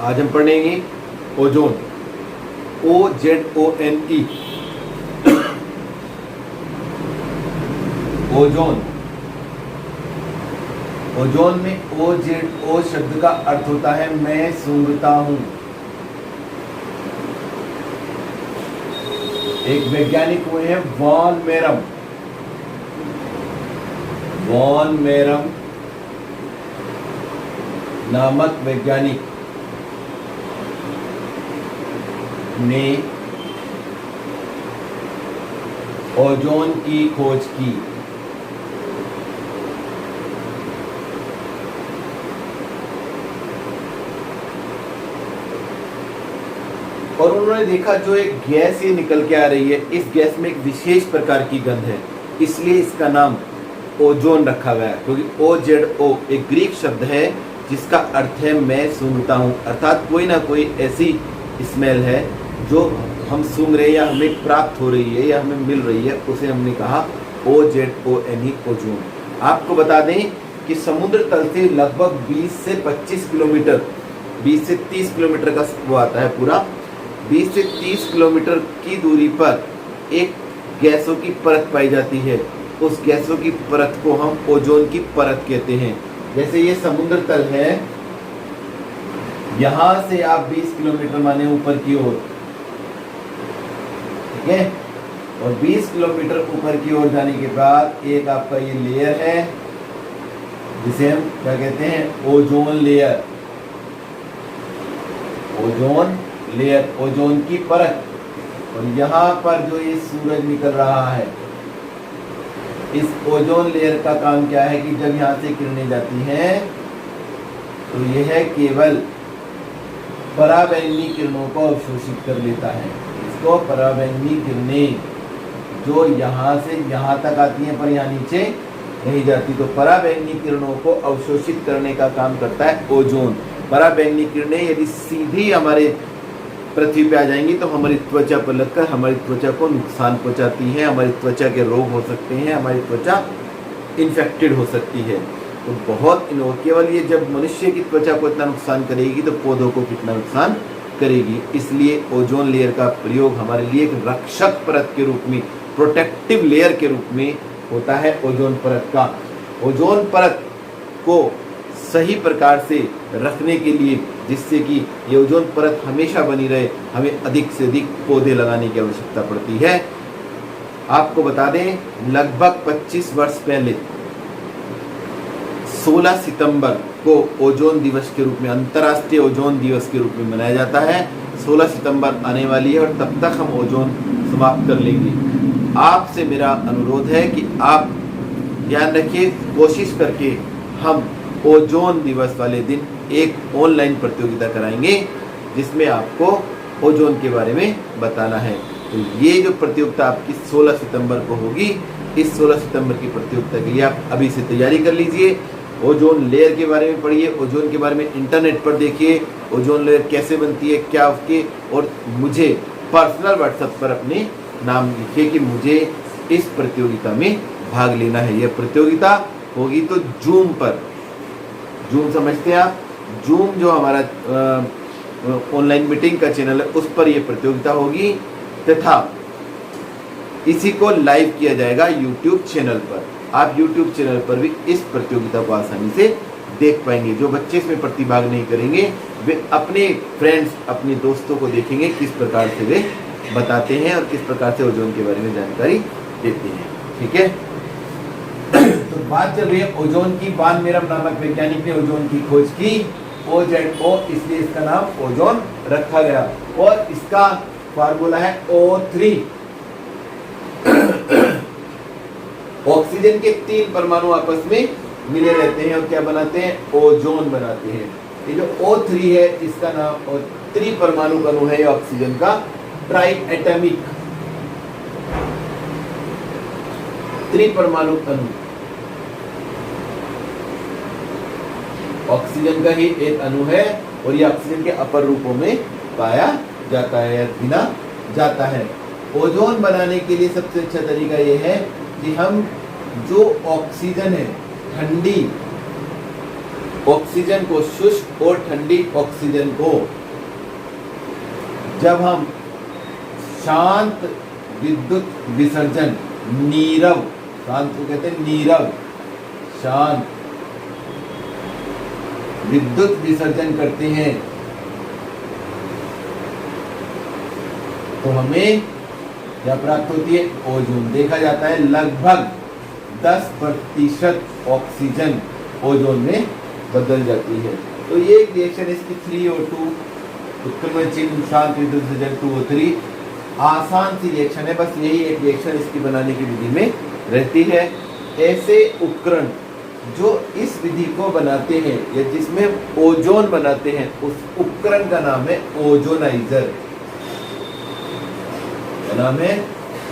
आज हम पढ़ेंगे ओजोन, OZONE। ओजोन, ओजोन में OZO शब्द का अर्थ होता है मैं सूंघता हूं। एक वैज्ञानिक हुए हैं वॉन मेरम नामक वैज्ञानिक ने ओजोन की खोज की। और उन्होंने देखा जो एक गैस ये निकल के आ रही है, इस गैस में एक विशेष प्रकार की गंध है, इसलिए इसका नाम ओजोन रखा गया, क्योंकि OZO एक ग्रीक शब्द है जिसका अर्थ है मैं सूंघता हूँ। अर्थात कोई ना कोई ऐसी स्मेल है जो हम सूंघ रहे हैं या हमें प्राप्त हो रही है या हमें मिल रही है, उसे हमने कहा OZONE, ओजोन। आपको बता दें कि समुद्र तल से लगभग 20 से 25 किलोमीटर, 20 से 30 किलोमीटर का वो आता है पूरा, 20 से 30 किलोमीटर की दूरी पर एक गैसों की परत पाई जाती है। उस गैसों की परत को हम ओजोन की परत कहते हैं। जैसे ये समुद्र तल है, यहां से आप 20 किलोमीटर माने ऊपर की ओर, ठीक है, और 20 किलोमीटर ऊपर की ओर जाने के बाद एक आपका ये लेयर है जिसे हम क्या कहते हैं, ozone layer. Ozone layer, ozone की परत। और यहाँ पर जो ये सूरज निकल रहा है, इस ओजोन लेयर का काम क्या है कि जब यहाँ से किरणें जाती हैं तो यह केवल पराबैंगनी किरणों को अवशोषित कर लेता है। इसको पराबैंगनी किरणें जो यहाँ से यहाँ तक आती हैं पर यहाँ नीचे नहीं जाती, तो पराबैंगनी किरणों को अवशोषित करने का काम करता है ओजोन। पराबैंगनी किरणें यदि सीधी हमारे पृथ्वी पे आ जाएंगी तो हमारी त्वचा पर लगकर हमारी त्वचा को नुकसान पहुंचाती हैं, हमारी त्वचा के रोग हो सकते हैं, हमारी त्वचा इन्फेक्टेड हो सकती है। तो बहुत केवल ये जब मनुष्य की त्वचा को इतना नुकसान करेगी तो पौधों को कितना नुकसान करेगी। इसलिए ओजोन लेयर का प्रयोग हमारे लिए एक रक्षक परत के रूप में, प्रोटेक्टिव लेयर के रूप में होता है ओजोन परत का। ओजोन परत को सही प्रकार से रखने के लिए, जिससे कि ये ओजोन परत हमेशा बनी रहे, हमें अधिक से अधिक पौधे लगाने की आवश्यकता पड़ती है। आपको बता दें, लगभग 25 वर्ष पहले 16 सितंबर को ओजोन दिवस के रूप में, अंतर्राष्ट्रीय ओजोन दिवस के रूप में मनाया जाता है। 16 सितंबर आने वाली है और तब तक हम ओजोन समाप्त कर लेंगे। आपसे मेरा अनुरोध है कि आप ध्यान रखिए, कोशिश करके हम ओजोन दिवस वाले दिन एक ऑनलाइन प्रतियोगिता कराएंगे जिसमें आपको ओजोन के बारे में बताना है। तो ये जो प्रतियोगिता आपकी 16 सितंबर को होगी, इस 16 सितंबर की प्रतियोगिता के लिए आप अभी से तैयारी कर लीजिए। ओजोन लेयर के बारे में पढ़िए, ओजोन के बारे में इंटरनेट पर देखिए, ओजोन लेयर कैसे बनती है, क्या उसके, और मुझे पर्सनल व्हाट्सएप पर अपने नाम लिखिए कि मुझे इस प्रतियोगिता में भाग लेना है। यह प्रतियोगिता होगी तो जूम पर, जूम समझते हैं आप, जूम जो हमारा ऑनलाइन मीटिंग का चैनल है उस पर यह प्रतियोगिता होगी, तथा इसी को लाइव किया जाएगा यूट्यूब चैनल पर। आप यूट्यूब चैनल पर भी इस प्रतियोगिता को आसानी से देख पाएंगे। जो बच्चे इसमें प्रतिभाग नहीं करेंगे वे अपने फ्रेंड्स, अपने दोस्तों को देखेंगे किस प्रकार से वे बताते हैं और किस प्रकार से ओजोन के बारे में जानकारी देते हैं। ठीक है, तो बात चल रही है ओजोन की। वॉन मेरम नामक वैज्ञानिक ने ओजोन की खोज की, OZO, इसलिए इसका नाम ओजोन रखा गया। और इसका फार्मूला है O3। ऑक्सीजन के 3 परमाणु आपस में मिले रहते हैं और क्या बनाते हैं, ओजोन बनाते हैं। ये जो O3 है इसका नाम, और त्रिपरमाणु अणु है ऑक्सीजन का, ट्राई एटमिक त्रिपरमाणु अणु। ऑक्सीजन का ही एक अणु है और ये ऑक्सीजन के अपर रूपों में पाया जाता है या गिना जाता है। ओजोन बनाने के लिए सबसे अच्छा तरीका ये है कि हम जो ऑक्सीजन है ठंडी ऑक्सीजन को, शुष्क और ठंडी ऑक्सीजन को जब हम शांत विद्युत विसर्जन, नीरव, शांत को कहते हैं नीरव, शांत विद्युत विसर्जन करते हैं तो हमें क्या प्राप्त होती है? ओजोन। देखा जाता है लगभग 10% ऑक्सीजन ओजोन में बदल जाती है। तो ये एक रिएक्शन इसकी 3O2 उत्क्रमण चिन्ह शांत विद्युत विसर्जन 2O3 आसान सी रिएक्शन है। बस यही एक रिएक्शन इसकी बनाने की विधि में रहती है। ऐसे उपकरण जो इस विधि को बनाते हैं या जिसमें ओजोन बनाते हैं उस उपकरण का नाम है ओजोनाइजर। नाम है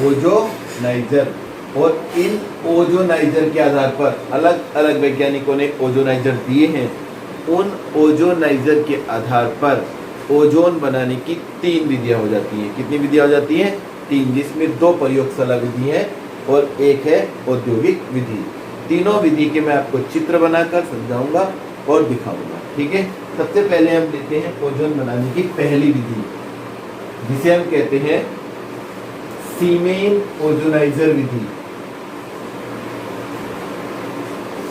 ओजोनाइजर। और इन ओजोनाइजर के आधार पर अलग अलग वैज्ञानिकों ने ओजोनाइजर दिए हैं। उन ओजोनाइजर के आधार पर ओजोन बनाने की 3 विधियां हो जाती हैं। कितनी विधियां हो जाती हैं? 3, जिसमें 2 प्रयोगशाला विधि है और एक है औद्योगिक विधि। तीनों विधि के मैं आपको चित्र बनाकर समझाऊंगा और दिखाऊंगा। ठीक है, सबसे पहले हम लेते हैं ओजोन बनाने की पहली विधि, जिसे हम कहते हैं सीमेन ओजोनाइजर विधि।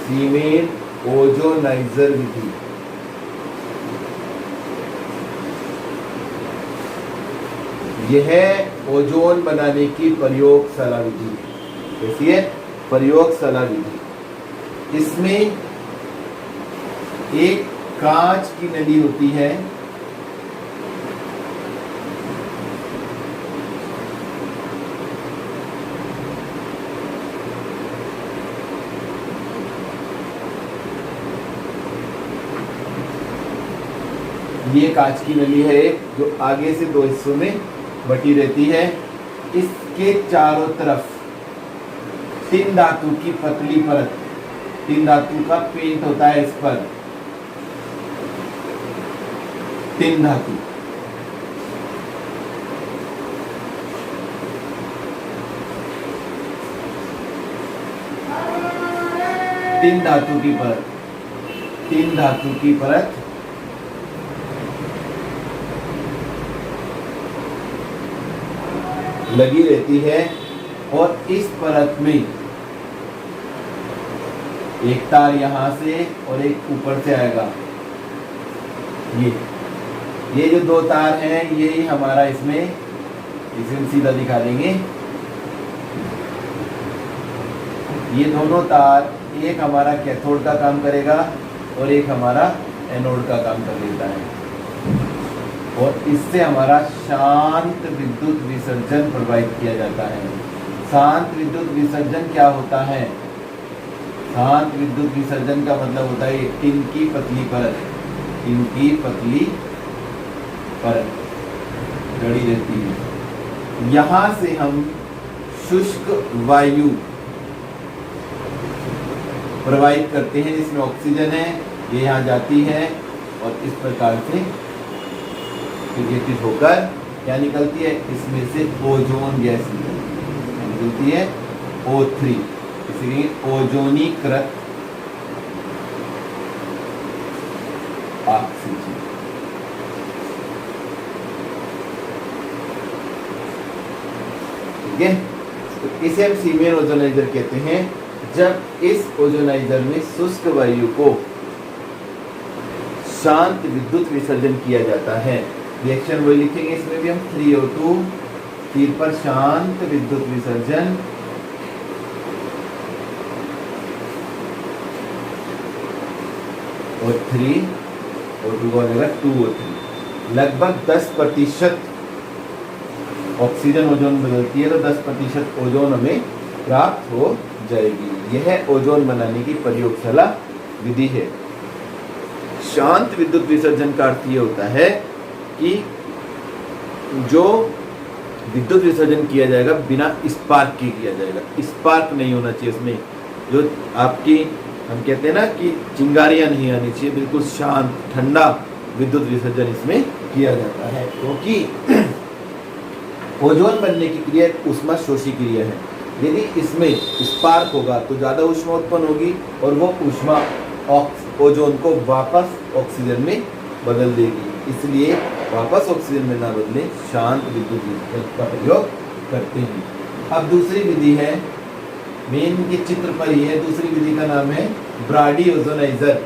सीमेन ओजोनाइजर विधि। यह ओजोन बनाने की प्रयोगशाला विधि है। कैसी है? प्रयोगशाला विधि। इसमें एक कांच की नली होती है, ये कांच की नली है जो आगे से 2 हिस्सों में बटी रहती है। इसके चारों तरफ टिन धातु की पतली परत, टिन धातु का पेंट होता है इस पर, टिन धातु। टिन धातु की परत, टिन धातु की परत लगी रहती है और इस परत में एक तार यहां से और एक ऊपर से आएगा। ये जो 2 तार हैं ये हमारा इसमें, इसे हम सीधा दिखा देंगे। ये दोनों तार, एक हमारा कैथोड का काम करेगा और एक हमारा एनोड का काम कर देता है और इससे हमारा शांत विद्युत विसर्जन प्रवाहित किया जाता है। शांत विद्युत विसर्जन क्या होता है? शांत विद्युत विसर्जन का मतलब होता है टिन की पतली परत, टिन की पतली परत जड़ी रहती है। यहां से हम शुष्क वायु प्रवाहित करते हैं जिसमें ऑक्सीजन है, ये यहाँ जाती है और इस प्रकार से विघटित होकर क्या निकलती है? इसमें से ओजोन गैस निकलती है, O3, इसलिए ओजोनीकृत ऑक्सीजन। ठीक है, तो इसे हम सीमेन ओजोनाइजर कहते हैं। जब इस ओजोनाइजर में शुष्क वायु को शांत विद्युत विसर्जन किया जाता है, रिएक्शन वही लिखेंगे इसमें भी हम 3O2, 3 पर शांत विद्युत विसर्जन और 3O2 का हो जाएगा 2O3। लगभग 10% ऑक्सीजन ओजोन बदलती है तो 10% ओजोन हमें प्राप्त हो जाएगी। यह ओजोन बनाने की प्रयोगशाला विधि है। शांत विद्युत विसर्जन का अर्थ ये होता है कि जो विद्युत विसर्जन किया जाएगा बिना स्पार्क के किया जाएगा। स्पार्क नहीं होना चाहिए उसमें, जो आपकी हम कहते हैं ना कि चिंगारियां नहीं आनी चाहिए, बिल्कुल शांत ठंडा विद्युत विसर्जन इसमें किया जाता है। क्योंकि ओजोन बनने की क्रिया एक ऊष्मा शोषी क्रिया है। यदि इसमें स्पार्क होगा तो ज़्यादा ऊष्मा उत्पन्न होगी और वो ऊष्मा ओजोन को वापस ऑक्सीजन में बदल देगी, इसलिए वापस ऑक्सीजन में ना बदले शांत विद्युत विभव का प्रयोग करते हैं। अब दूसरी विधि है, मेन के चित्र पर ही है, दूसरी विधि का नाम है ब्राडी ओजोनाइजर।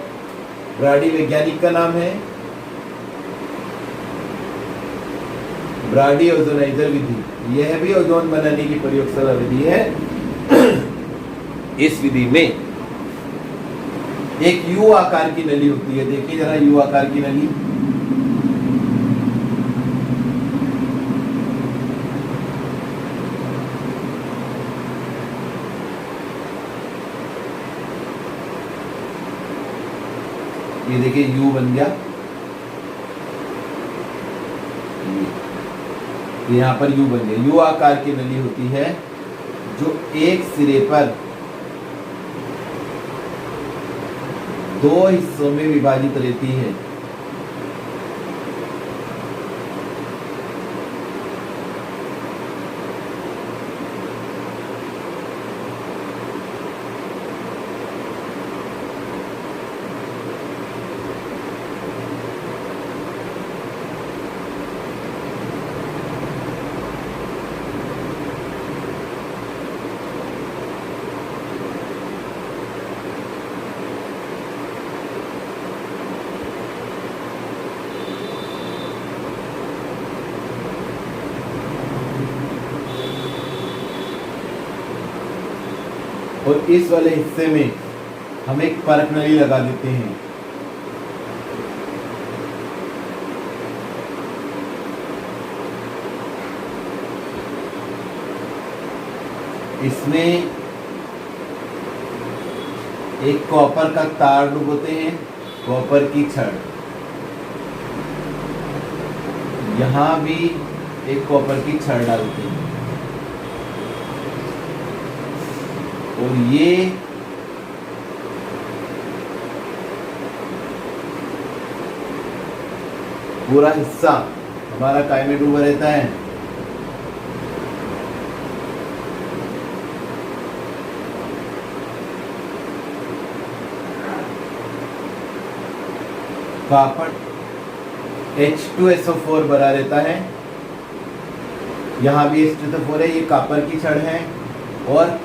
ब्राडी वैज्ञानिक का नाम है, ब्राडी ओजोनाइजर विधि। यह भी ओजोन बनाने की प्रयोगशाला विधि है। इस विधि में एक यू आकार की नली होती है, देखिए जरा यू आकार की नली, ये देखिए यू बन गया, यहाँ पर यू बन गया। यू आकार की नली होती है जो एक सिरे पर दो हिस्सों में विभाजित रहती है। और इस वाले हिस्से में हम एक परख नली लगा देते हैं। इसमें एक कॉपर का तार डुबोते हैं, कॉपर की छड़, यहां भी एक कॉपर की छड़ डालते हैं, और ये पूरा हिस्सा हमारा काय में डूबा रहता है। कॉपर H2SO4 भरा रहता है, यहाँ भी H2SO4 है, ये कॉपर की छड़ है, और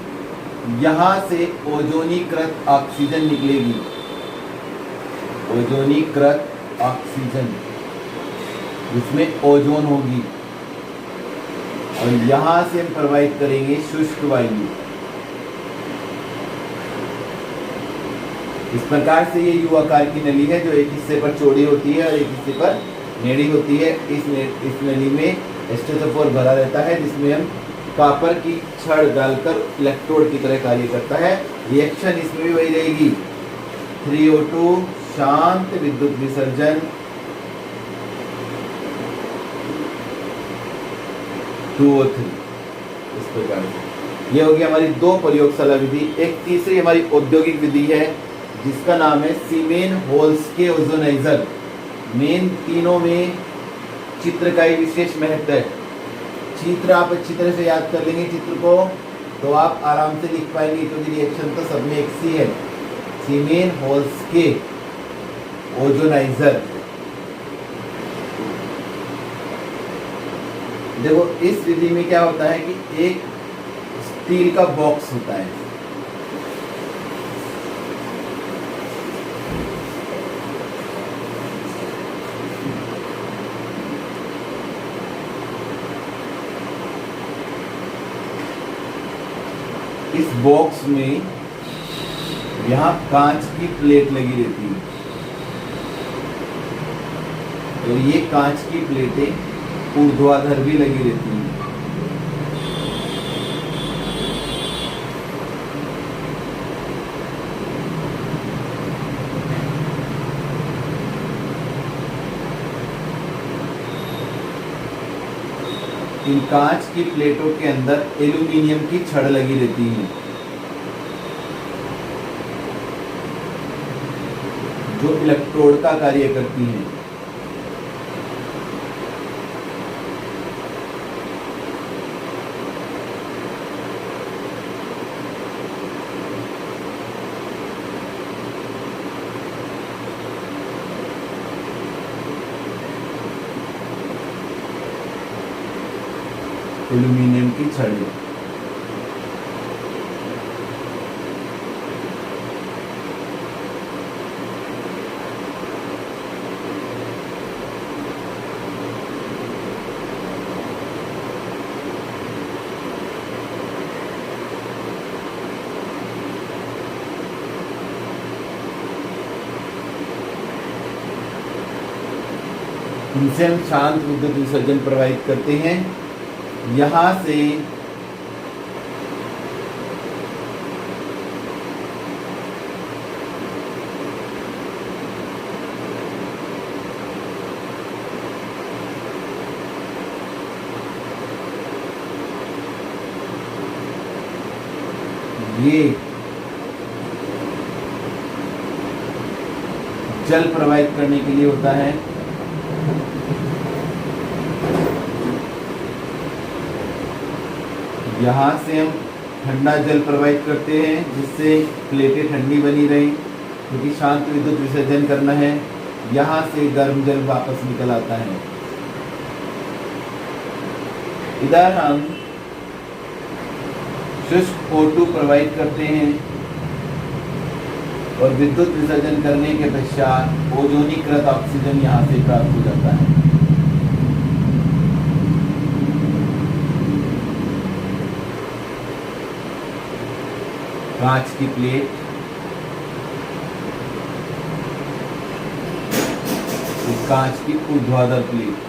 यहाँ से ओजोनीकृत ऑक्सीजन निकलेगी, ओजोनीकृत ऑक्सीजन जिसमें ओजोन होगी, और यहाँ से हम प्रवाहित करेंगे शुष्क वायु। इस प्रकार से ये यू आकार की नली है जो एक हिस्से पर चौड़ी होती है और एक हिस्से पर टेढ़ी होती है। इस नली में H2SO4 भरा रहता है जिसमें हम कॉपर की छड़ डालकर इलेक्ट्रोड की तरह कार्य करता है। रिएक्शन इसमें भी वही रहेगी, 3O2 शांत विद्युत विसर्जन, 2O3। इस प्रकार से ये होगी हमारी दो प्रयोगशाला विधि। एक तीसरी हमारी औद्योगिक विधि है जिसका नाम है सीमेन-होल्स्के ओजोनाइजर। मेन तीनों में चित्र का ही विशेष महत्व है। चित्र आप अच्छी तरह से याद कर लेंगे चित्र को तो आप आराम से लिख पाएंगे, क्योंकि रिएक्शन तो सब में एक सी है। सीमेन-होल्स्के ओजोनाइजर, देखो इस विधि में क्या होता है कि एक स्टील का बॉक्स होता है, इस बॉक्स में यहाँ कांच की प्लेट लगी रहती है, और ये कांच की प्लेटें ऊर्ध्वाधर भी लगी रहती हैं। इन कांच की प्लेटों के अंदर एल्यूमिनियम की छड़ लगी रहती है जो इलेक्ट्रोड का कार्य करती हैं। एल्यूमिनियम की छड़ी। इनसे हम शांत विद्युत विसर्जन प्रवाहित करते हैं। यहाँ से ये जल प्रवाहित करने के लिए होता है। यहाँ से हम ठंडा जल प्रवाहित करते हैं जिससे प्लेटें ठंडी बनी रही, क्योंकि शांत विद्युत विसर्जन करना है। यहाँ से गर्म जल वापस निकल आता है। इधर हम शुष्क O2 प्रवाहित करते हैं और विद्युत विसर्जन करने के पश्चात ओजोनीकृत ऑक्सीजन यहाँ से प्राप्त हो जाता है। कांच की प्लेट, कांच की ऊर्ध्वाधर प्लेट,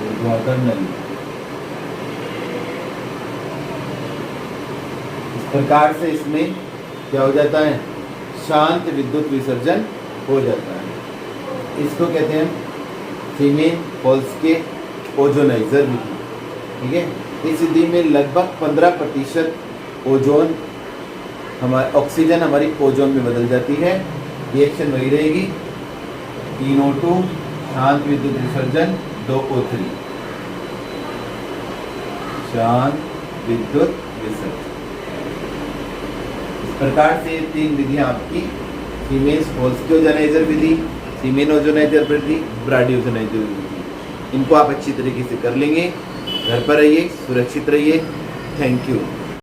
ऊर्ध्वाधर नली। इस प्रकार से इसमें क्या हो जाता है, शांत विद्युत विसर्जन हो जाता है। इसको कहते हैं सीमेन-पोल्स्के ओजोनाइजर विधि। ठीक है, इस विधि में लगभग 15% ओजोन ऑक्सीजन हमारी ओजोन में बदल जाती है। रिएक्शन वही रहेगी, 3O2 शांत विद्युत विसर्जन, 2O3 शांत विद्युत विसर्जन। इस प्रकार से 3 विधियां आपकी सीमेंस-पोल्स्के ओजोनाइजर विधि, सीमेन ओजोनाइजर विधि, ब्राडी ओजोनाइजर विधि, इनको आप अच्छी तरीके से कर लेंगे। घर पर रहिए, सुरक्षित रहिए। Thank you.